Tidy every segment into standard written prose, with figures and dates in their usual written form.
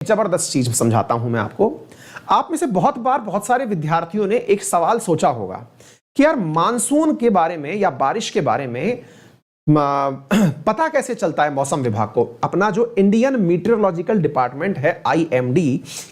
जबरदस्त चीज समझाता हूं मैं आपको। आप में से बहुत बार बहुत सारे विद्यार्थियों ने एक सवाल सोचा होगा कि यार मानसून के बारे में या बारिश के बारे में पता कैसे चलता है मौसम विभाग को। अपना जो इंडियन मीटरोलॉजिकल डिपार्टमेंट है IMD,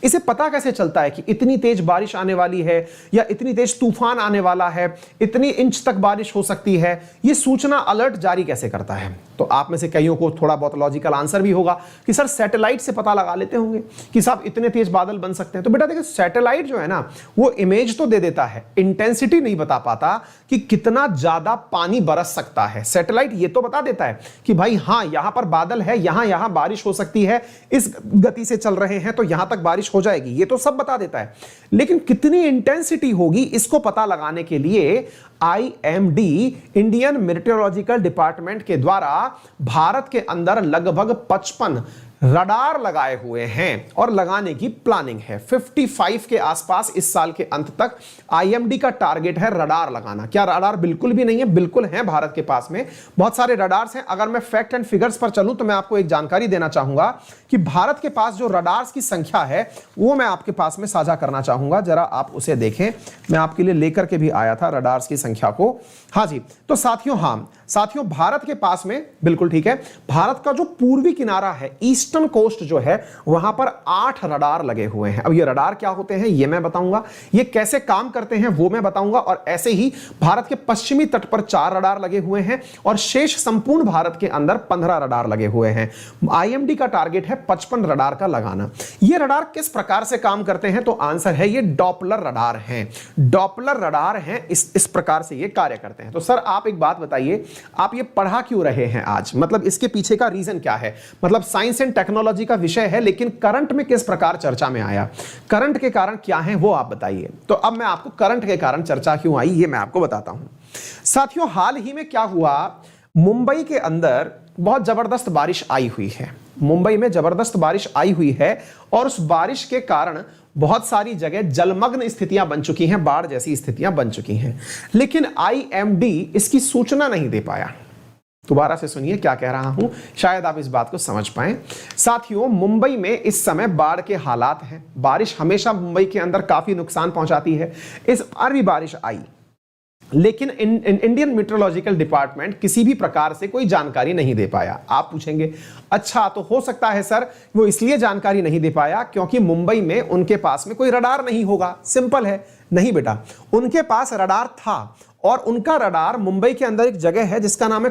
इसे पता कैसे चलता है कि इतनी तेज बारिश आने वाली है या इतनी तेज तूफान आने वाला है, इतनी इंच तक बारिश हो सकती है, ये सूचना अलर्ट जारी कैसे करता है। तो आप में से कईयों को थोड़ा बहुत लॉजिकल आंसर भी होगा कि सर सैटेलाइट से पता लगा लेते होंगे कि साहब इतने तेज बादल बन सकते हैं। तो बेटा देखिए, सैटेलाइट जो है ना वो इमेज तो दे देता है, इंटेंसिटी नहीं बता पाता कि कितना ज्यादा पानी बरस सकता है। सैटेलाइट ये तो बता देता है कि भाई हाँ यहां पर बादल है, यहां बारिश हो सकती है, इस गति से चल रहे हैं तो यहां तक बारिश हो जाएगी, ये तो सब बता देता है। लेकिन कितनी इंटेंसिटी होगी इसको पता लगाने के लिए IMD इंडियन मेट्रोलॉजिकल डिपार्टमेंट के द्वारा भारत के अंदर लगभग 55 रडार लगाए हुए हैं और लगाने की प्लानिंग है। 55 के आसपास इस साल के अंत तक IMD का टारगेट है रडार लगाना। क्या रडार बिल्कुल भी नहीं है? बिल्कुल है, भारत के पास में बहुत सारे रडार्स हैं। अगर मैं फैक्ट एंड फिगर्स पर चलूं तो मैं आपको एक जानकारी देना चाहूंगा कि भारत के पास जो रडार्स की संख्या है वो मैं आपके पास में साझा करना चाहूंगा, जरा आप उसे देखें। मैं आपके लिए लेकर के भी आया था रडार्स की संख्या को। हाँ जी, तो साथियों भारत के पास में, बिल्कुल ठीक है, भारत का जो पूर्वी किनारा है, ईस्टर्न कोस्ट जो है, वहां पर 8 रडार लगे हुए हैं। अब ये रडार क्या होते हैं ये मैं बताऊंगा, ये कैसे काम करते हैं वो मैं बताऊंगा। और ऐसे ही भारत के पश्चिमी तट पर 4 रडार लगे हुए हैं और शेष संपूर्ण भारत के अंदर 15 रडार लगे हुए हैं। IMD का टारगेट है 55 रडार का लगाना। ये रडार किस प्रकार से काम करते हैं? तो आंसर है ये डॉपलर रडार हैं। डॉपलर रडार हैं, इस प्रकार से ये कार्य करते हैं। तो सर आप एक बात बताइए, आप ये पढ़ा क्यों रहे हैं आज? मतलब इसके पीछे का रीजन क्या है? मतलब साइंस एंड टेक्नोलॉजी का विषय है, लेकिन करंट में किस प्रकार चर्चा में आया? करंट के कारण क्या है वो आप बताइए। तो अब मैं आपको करंट के कारण चर्चा क्यों आई ये मैं आपको बताता हूं। साथियों हाल ही में क्या हुआ, मुंबई के अंदर बहुत जबरदस्त बारिश आई हुई है। मुंबई में जबरदस्त बारिश आई हुई है और उस बारिश के कारण बहुत सारी जगह जलमग्न स्थितियां बन चुकी हैं, बाढ़ जैसी स्थितियां बन चुकी हैं। लेकिन IMD इसकी सूचना नहीं दे पाया। दोबारा से सुनिए क्या कह रहा हूं, शायद आप इस बात को समझ पाएं। साथियों मुंबई में इस समय बाढ़ के हालात हैं। बारिश हमेशा मुंबई के अंदर काफी नुकसान पहुंचाती है। इस बार भी बारिश आई, लेकिन इंडियन मीटरोलॉजिकल डिपार्टमेंट किसी भी प्रकार से कोई जानकारी नहीं दे पाया। आप पूछेंगे अच्छा तो हो सकता है सर वो इसलिए जानकारी नहीं दे पाया क्योंकि मुंबई में उनके पास में कोई रडार नहीं होगा। सिंपल है, नहीं बेटा, उनके पास रडार था और उनका रडार मुंबई के अंदर एक जगह है जिसका नाम है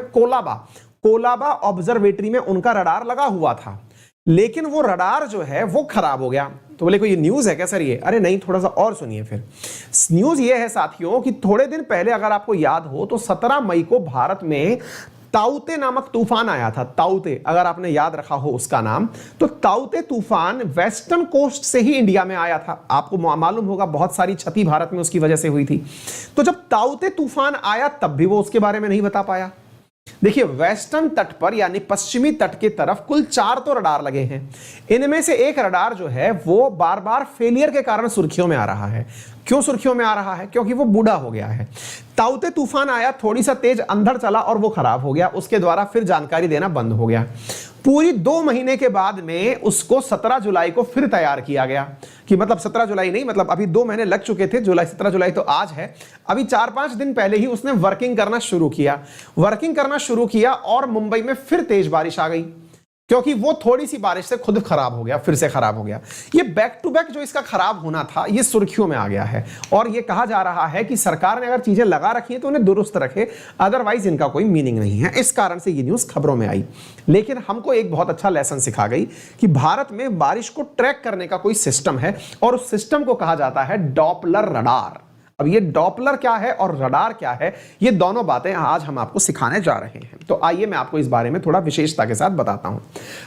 कोलाबा ऑब्जर्वेटरी में उनका रडार लगा हुआ था। लेकिन वो रडार जो है वो खराब हो गया। तो बोले कोई ये न्यूज़ है क्या सर ये? अरे नहीं, थोड़ा सा और सुनिए फिर। न्यूज़ ये है साथियों कि थोड़े दिन पहले अगर आपको याद हो तो 17 मई को भारत में ताउते नामक तूफान आया था। ताउते, अगर आपने याद रखा हो उसका नाम, तो ताउते तूफान वेस्टर्न कोस्ट से ही इंडिया में आया था। आपको मालूम होगा बहुत सारी क्षति भारत में उसकी वजह से हुई थी। तो जब ताउते तूफान आया तब भी वो उसके बारे में नहीं बता पाया। देखिए वेस्टर्न तट पर यानी पश्चिमी तट की तरफ कुल 4 तो रडार लगे हैं। इनमें से एक रडार जो है वो बार बार फेलियर के कारण सुर्खियों में आ रहा है। क्यों सुर्खियों में आ रहा है? क्योंकि वो बूढ़ा हो गया है। ताउते तूफान आया, थोड़ी सा तेज अंधड़ चला और वो खराब हो गया। उसके द्वारा फिर जानकारी देना बंद हो गया। पूरी 2 महीने के बाद में उसको 17 जुलाई को फिर तैयार किया गया कि मतलब 17 जुलाई नहीं, मतलब अभी 2 महीने लग चुके थे। 17 जुलाई तो आज है, अभी 4-5 दिन पहले ही उसने वर्किंग करना शुरू किया और मुंबई में फिर तेज बारिश आ गई क्योंकि वो थोड़ी सी बारिश से खुद खराब हो गया, फिर से खराब हो गया। ये बैक टू बैक जो इसका खराब होना था ये सुर्खियों में आ गया है और ये कहा जा रहा है कि सरकार ने अगर चीजें लगा रखी हैं तो उन्हें दुरुस्त रखे, अदरवाइज इनका कोई मीनिंग नहीं है। इस कारण से ये न्यूज खबरों में आई। लेकिन हमको एक बहुत अच्छा लेसन सिखा गई कि भारत में बारिश को ट्रैक करने का कोई सिस्टम है और उस सिस्टम को कहा जाता है डॉपलर रडार। अब ये डॉपलर क्या है और रडार क्या है, ये दोनों बातें आज हम आपको सिखाने जा रहे हैं। तो आइए मैं आपको इस बारे में थोड़ा विशेषता के साथ बताता हूं।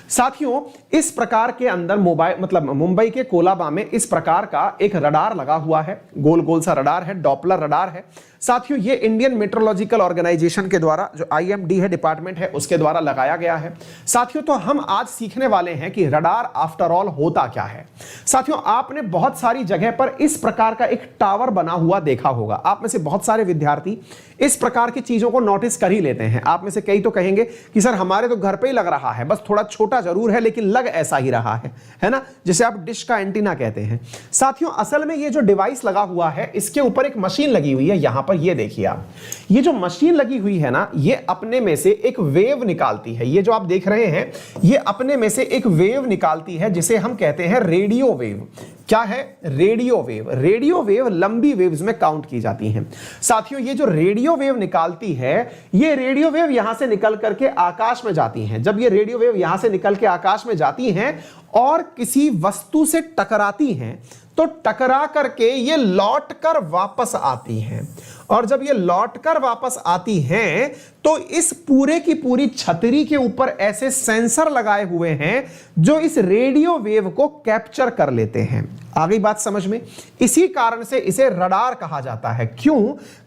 साथियों इस प्रकार के अंदर मुंबई के कोलाबा में इस प्रकार का एक रडार लगा हुआ है। गोल गोल सा रडार है, डॉपलर रडार है। साथियों ये इंडियन मेट्रोलॉजिकल ऑर्गेनाइजेशन के द्वारा, जो IMD है डिपार्टमेंट है, उसके द्वारा लगाया गया है। साथियों तो हम आज सीखने वाले हैं कि रडार आफ्टर ऑल होता क्या है। साथियों आपने बहुत सारी जगह पर इस प्रकार का एक टावर बना हुआ देखा होगा। आप में से बहुत सारे विद्यार्थी इस प्रकार की चीजों को नोटिस कर ही लेते हैं। आप में से कई तो कहेंगे कि सर हमारे तो घर पे ही लग रहा है, बस थोड़ा छोटा जरूर है लेकिन लग ऐसा ही रहा है ना, जिसे आप डिश का एंटीना कहते हैं। साथियों असल में ये जो डिवाइस लगा हुआ है, इसके ऊपर एक मशीन लगी हुई है। यहां पर ये देखिए आप, ये जो मशीन लगी हुई है ना, ये अपने में से एक वेव निकालती है। ये जो आप देख रहे हैं, ये अपने में से एक वेव निकालती है जिसे हम कहते हैं रेडियो वेव। क्या है? Radio wave. रेडियो वेव लंबी वेव्स में काउंट की जाती हैं। साथियों ये जो रेडियो वेव निकालती है, ये रेडियो वेव यहां से निकल करके आकाश में जाती हैं। जब ये रेडियो वेव यहां से निकल के आकाश में जाती हैं और किसी वस्तु से टकराती हैं, तो टकरा करके ये लौट कर वापस आती हैं। और जब ये लौटकर वापस आती हैं तो इस पूरे की पूरी छतरी के ऊपर ऐसे सेंसर लगाए हुए हैं जो इस रेडियो वेव को कैप्चर कर लेते हैं। आ गई बात समझ में? इसी कारण से इसे रडार कहा जाता है। क्यों?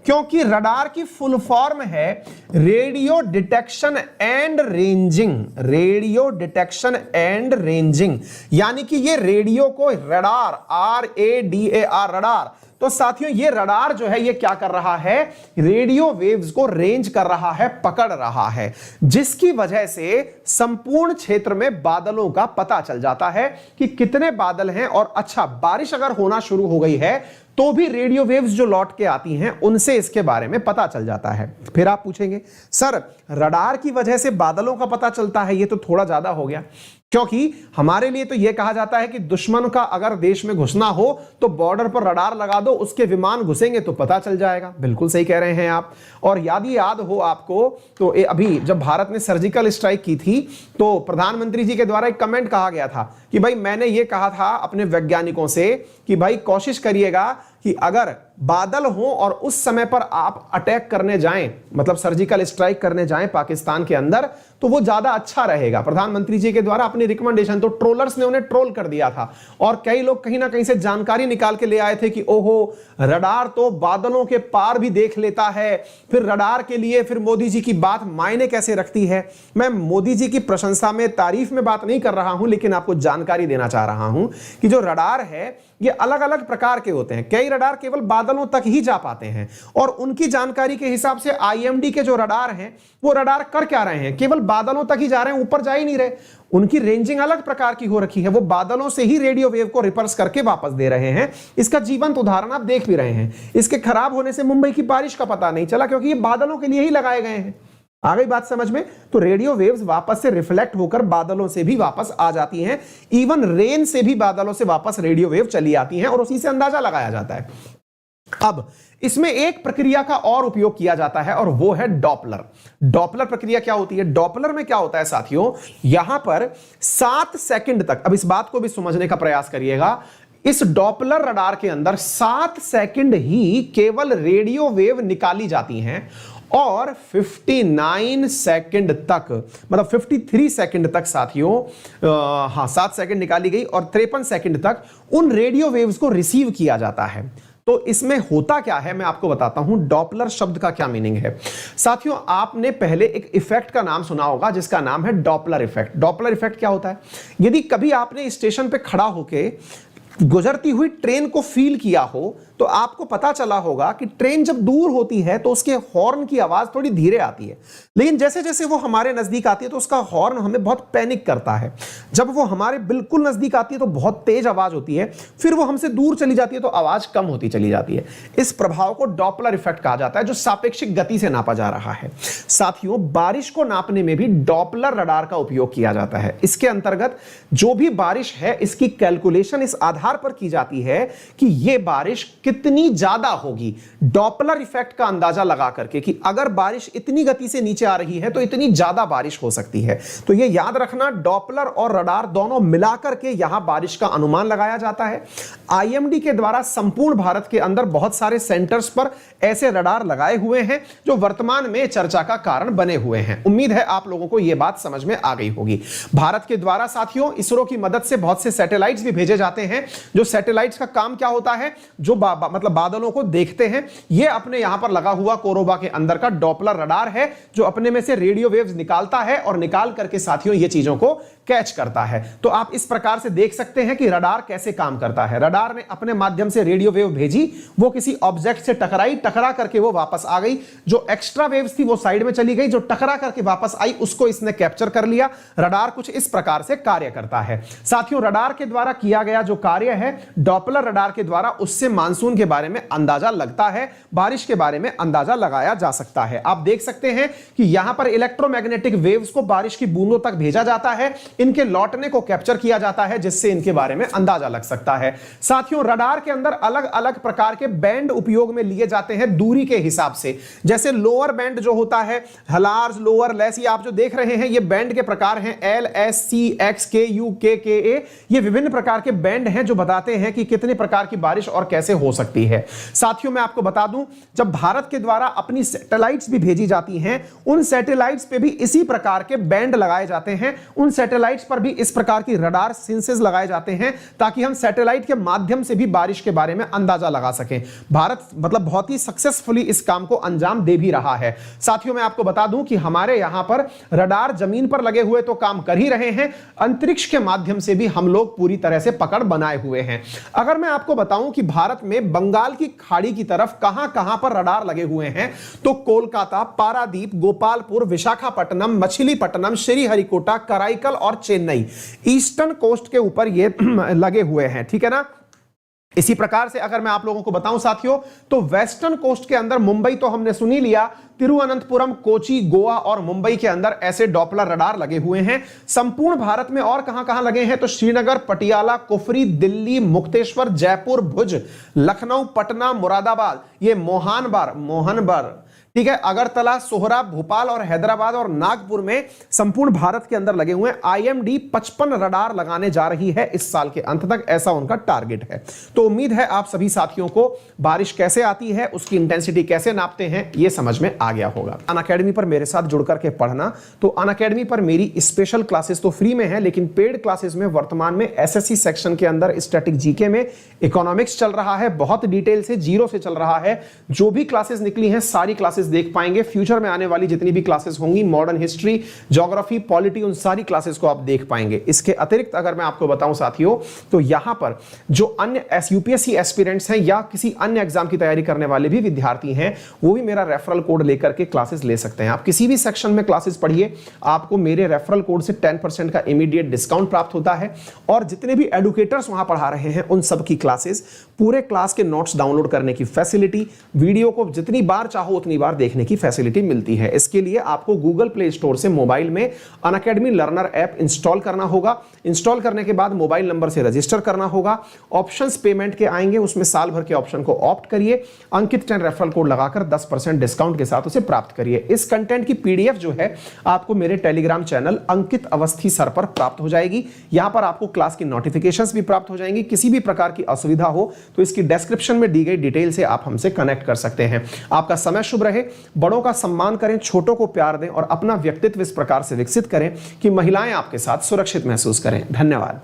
क्योंकि रडार की फुल फॉर्म है radio detection and ranging. Radio detection and ranging, यानी कि ये रेडियो को रडार, RADAR, रडार। तो साथियों ये रडार जो है ये क्या कर रहा है? रेडियो वेव्स को रेंज कर रहा है, पकड़ रहा है, जिसकी वजह से संपूर्ण क्षेत्र में बादलों का पता चल जाता है कि कितने बादल हैं। और अच्छा, बारिश अगर होना शुरू हो गई है तो भी रेडियो वेव्स जो लौट के आती हैं उनसे इसके बारे में पता चल जाता है। फिर आप पूछेंगे सर रडार की वजह से बादलों का पता चलता है, ये तो थोड़ा ज्यादा हो गया। क्योंकि हमारे लिए तो यह कहा जाता है कि दुश्मन का अगर देश में घुसना हो तो बॉर्डर पर रडार लगा दो, उसके विमान घुसेंगे तो पता चल जाएगा। बिल्कुल सही कह रहे हैं आप। और यदि याद हो आपको तो अभी जब भारत ने सर्जिकल स्ट्राइक की थी तो प्रधानमंत्री जी के द्वारा एक कमेंट कहा गया था कि भाई मैंने ये कहा था अपने वैज्ञानिकों से कि भाई कोशिश करिएगा कि अगर बादल हो और उस समय पर आप अटैक करने जाएं, मतलब सर्जिकल स्ट्राइक करने जाएं पाकिस्तान के अंदर, तो वो ज्यादा अच्छा रहेगा। प्रधानमंत्री जी के द्वारा अपनी रिकमेंडेशन, तो ट्रोलर्स ने उन्हें ट्रोल कर दिया था और कई लोग कहीं ना कहीं से जानकारी निकाल के ले आए थे कि ओहो रडार तो बादलों के पार भी देख लेता है। फिर रडार के लिए फिर मोदी जी की बात मायने कैसे रखती है। मैं मोदी जी की प्रशंसा में, तारीफ में बात नहीं कर रहा हूं, लेकिन आपको जानकारी देना चाह रहा हूं कि जो रडार है ये अलग अलग प्रकार के होते हैं। कई रडार केवल बादलों तक ही जा पाते हैं और उनकी जानकारी के हिसाब से IMD के जो रडार हैं वो रडार कर क्या रहे हैं? केवल बादलों तक ही जा रहे हैं, ऊपर जा ही नहीं रहे। उनकी रेंजिंग अलग प्रकार की हो रखी है, वो बादलों से ही रेडियो वेव को रिपर्स करके वापस दे रहे हैं। इसका जीवंत उदाहरण आप देख भी रहे हैं। इसके खराब होने से मुंबई की बारिश का पता नहीं चला क्योंकि ये बादलों के लिए ही लगाए गए हैं। आ गई बात समझ में? तो रेडियो वेव्स वापस से रिफ्लेक्ट होकर बादलों से भी वापस आ जाती हैं। इवन रेन से भी बादलों से वापस रेडियो वेव चली आती हैं और उसी से अंदाजा लगाया जाता है। अब इसमें एक प्रक्रिया का और उपयोग किया जाता है और वो है डॉपलर। डॉपलर प्रक्रिया क्या होती है? डॉपलर में क्या होता है साथियों, यहां पर 7 सेकंड तक, अब इस बात को भी समझने का प्रयास करिएगा, इस डॉपलर रडार के अंदर 7 सेकंड ही केवल रेडियो वेव निकाली जाती हैं और 59 सेकंड तक, मतलब 53 सेकंड तक साथियों, 7 सेकंड निकाली गई और 53 सेकंड तक उन रेडियो वेव्स को रिसीव किया जाता है। तो इसमें होता क्या है मैं आपको बताता हूं। डॉपलर शब्द का क्या मीनिंग है साथियों? आपने पहले एक इफेक्ट का नाम सुना होगा जिसका नाम है डॉपलर इफेक्ट। डॉपलर इफेक्ट क्या होता है? यदि कभी आपने स्टेशन पे खड़ा होके गुजरती हुई ट्रेन को फील किया हो तो आपको पता चला होगा कि ट्रेन जब दूर होती है तो उसके हॉर्न की आवाज थोड़ी धीरे आती है, लेकिन जैसे जैसे वो हमारे नजदीक आती है तो उसका हॉर्न हमें बहुत पैनिक करता है। जब वो हमारे बिल्कुल नजदीक आती है तो बहुत तेज आवाज होती है, फिर वो हमसे दूर चली जाती है तो आवाज कम होती चली जाती है। इस प्रभाव को डॉपलर इफेक्ट कहा जाता है जो सापेक्षिक गति से नापा जा रहा है। साथियों बारिश को नापने में भी डॉपलर रडार का उपयोग किया जाता है। इसके अंतर्गत जो भी बारिश है इसकी कैलकुलेशन इस आधार पर की जाती है कि यह बारिश कितनी ज्यादा होगी, डॉपलर इफेक्ट का अंदाजा लगा करके कि अगर बारिश इतनी गति से नीचे आ रही है तो इतनी ज्यादा बारिश हो सकती है। तो यह याद रखना, डॉपलर और रडार दोनों मिलाकर के यहां बारिश का अनुमान लगाया जाता है। IMD के द्वारा संपूर्ण भारत के अंदर बहुत सारे सेंटर्स पर ऐसे रडार लगाए हुए हैं जो वर्तमान में चर्चा का कारण बने हुए हैं। उम्मीद है आप लोगों को यह बात समझ में आ गई होगी। भारत के द्वारा साथियों इसरो की मदद से बहुत से सैटेलाइट्स भी भेजे जाते हैं। जो सैटेलाइट्स का काम क्या होता है, जो मतलब बादलों को देखते हैं। ये अपने यहां पर लगा हुआ कोरोबा के अंदर का डॉपलर रडार है, जो अपने में से रेडियो वेव्स निकालता है और निकाल करके साथियों ये चीजों को कैच करता है। तो आप इस प्रकार से देख सकते हैं कि रडार कैसे काम करता है। रडार ने अपने माध्यम से रेडियो वेव भेजी, वो किसी ऑब्जेक्ट से टकराई, टकरा करके वो वापस आ गई। जो एक्स्ट्रा वेव्स थी वो साइड में चली गई, जो टकरा करके वापस आई उसको इसने कैप्चर कर लिया। रडार कुछ इस प्रकार से कार्य करता है। साथियों, रडार के द्वारा किया गया जो कार्य है डॉपलर रडार के द्वारा, उससे मानसून के बारे में अंदाजा लगता है, बारिश के बारे में अंदाजा लगाया जा सकता है। आप देख सकते हैं कि यहां पर इलेक्ट्रोमैग्नेटिक वेव्स को बारिश की बूंदों तक भेजा जाता है, इनके लौटने को कैप्चर किया जाता है, जिससे इनके बारे में अंदाजा लग सकता है। साथियों, रडार के अंदर अलग अलग प्रकार के बैंड उपयोग में लिए जाते हैं दूरी के हिसाब से। जैसे लोअर बैंड जो होता है, लार्ज, लोअर, लेस, ये आप जो देख रहे हैं ये बैंड के प्रकार हैं, एल, एस, सी, एक्स, के, यू, के, ए। ये विभिन्न प्रकार के बैंड हैं जो बताते हैं कि कितने प्रकार की बारिश और कैसे हो सकती है। साथियों, मैं आपको बता दूं, जब भारत के द्वारा अपनी सैटेलाइट्स भी भेजी जाती हैं, उन सैटेलाइट्स पे भी इसी प्रकार के बैंड लगाए जाते हैं। उन सैटेलाइट्स पर भी इस प्रकार की रडार सेंसेस लगाए जाते हैं ताकि हम सैटेलाइट के माध्यम से भी बारिश के बारे में अंदाजा लगा सकें। भारत मतलब बहुत ही सक्सेसफुली इस काम को अंजाम दे भी रहा है। साथियों, मैं आपको बता दूं कि हमारे यहां पर रडार जमीन पर लगे हुए तो काम कर ही रहे हैं, अंतरिक्ष के माध्यम से भी हम लोग पूरी तरह से पकड़ बनाए हुए हैं। अगर मैं आपको बताऊं कि भारत में बंगाल की खाड़ी की तरफ कहां कहां पर रडार लगे हुए हैं, तो कोलकाता, पारादीप, गोपालपुर, विशाखापट्टनम, मछलीपट्टनम, श्रीहरिकोटा, कराईकल और चेन्नई, ईस्टर्न कोस्ट के ऊपर ये लगे हुए हैं। ठीक है ना। इसी प्रकार से अगर मैं आप लोगों को बताऊं साथियों, तो वेस्टर्न कोस्ट के अंदर मुंबई तो हमने सुन ही लिया, तिरुवनंतपुरम, कोची, गोवा और मुंबई के अंदर ऐसे डॉपलर रडार लगे हुए हैं। संपूर्ण भारत में और कहां कहां लगे हैं, तो श्रीनगर, पटियाला, कुफरी, दिल्ली, मुक्तेश्वर, जयपुर, भुज, लखनऊ, पटना, मुरादाबाद, ये मोहनबार, ठीक है, अगरतला, सोहरा, भोपाल और हैदराबाद और नागपुर में संपूर्ण भारत के अंदर लगे हुए हैं। आईएमडी 55 रडार लगाने जा रही है इस साल के अंत तक, ऐसा उनका टारगेट है। तो उम्मीद है आप सभी साथियों को बारिश कैसे आती है, उसकी इंटेंसिटी कैसे नापते हैं, यह समझ में आ गया होगा। अनअकैडमी पर मेरे साथ जुड़ करके पढ़ना, तो अनअकैडमी पर मेरी स्पेशल क्लासेस तो फ्री में है, लेकिन पेड क्लासेस में वर्तमान में एसएससी सेक्शन के अंदर स्टैटिक जीके में इकोनॉमिक्स चल रहा है, बहुत डिटेल से, जीरो से चल रहा है। जो भी क्लासेस निकली हैं सारी क्लासेस देख पाएंगे। फ्यूचर में आने वाली जितनी भी क्लासेस होंगी, मॉडर्न हिस्ट्री, ज्योग्राफी, पॉलिटी, उन सारी क्लासेस को आप देख पाएंगे। इसके अतिरिक्त अगर मैं आपको बताऊं साथियों, तो यहां पर जो अन्य यूपीएससी एस्पिरेंट्स हैं या किसी अन्य एग्जाम की तैयारी करने वाले भी विद्यार्थी हैं, वो भी मेरा रेफरल कोड लेकर के क्लासेस ले सकते हैं। आप किसी भी सेक्शन में क्लासेस पढ़िए, आपको मेरे रेफरल कोड से 10% का इमीडिएट डिस्काउंट प्राप्त होता है। और जितने भी एडुकेटर्स वहां पढ़ा रहे हैं, उन सब की क्लासेस, पूरे क्लास के नोट्स डाउनलोड करने की फैसिलिटी, वीडियो को जितनी बार चाहो उतनी बार देखने की फैसिलिटी मिलती है। इसके लिए आपको गूगल प्ले स्टोर से मोबाइल में अनअकैडमी लर्नर ऐप इंस्टॉल करना होगा। इंस्टॉल करने के बाद मोबाइल नंबर से रजिस्टर करना होगा। ऑप्शंस पेमेंट के आएंगे, उसमें साल भर के ऑप्शन को ऑप्ट करिए, अंकित 10 रेफरल कोड लगाकर 10% डिस्काउंट के साथ उसे प्राप्त करिए। इस कंटेंट की पीडीएफ जो है आपको मेरे टेलीग्राम चैनल अंकित अवस्थी सर पर प्राप्त हो जाएगी। यहां पर आपको क्लास की नोटिफिकेशंस भी प्राप्त हो जाएंगी। किसी भी प्रकार की असुविधा हो तो इसकी डिस्क्रिप्शन में दी गई डिटेल से आप हमसे कनेक्ट कर सकते हैं। आपका समय शुभ रहे, बड़ों का सम्मान करें, छोटों को प्यार दें और अपना व्यक्तित्व इस प्रकार से विकसित करें कि महिलाएं आपके साथ सुरक्षित महसूस करें। धन्यवाद।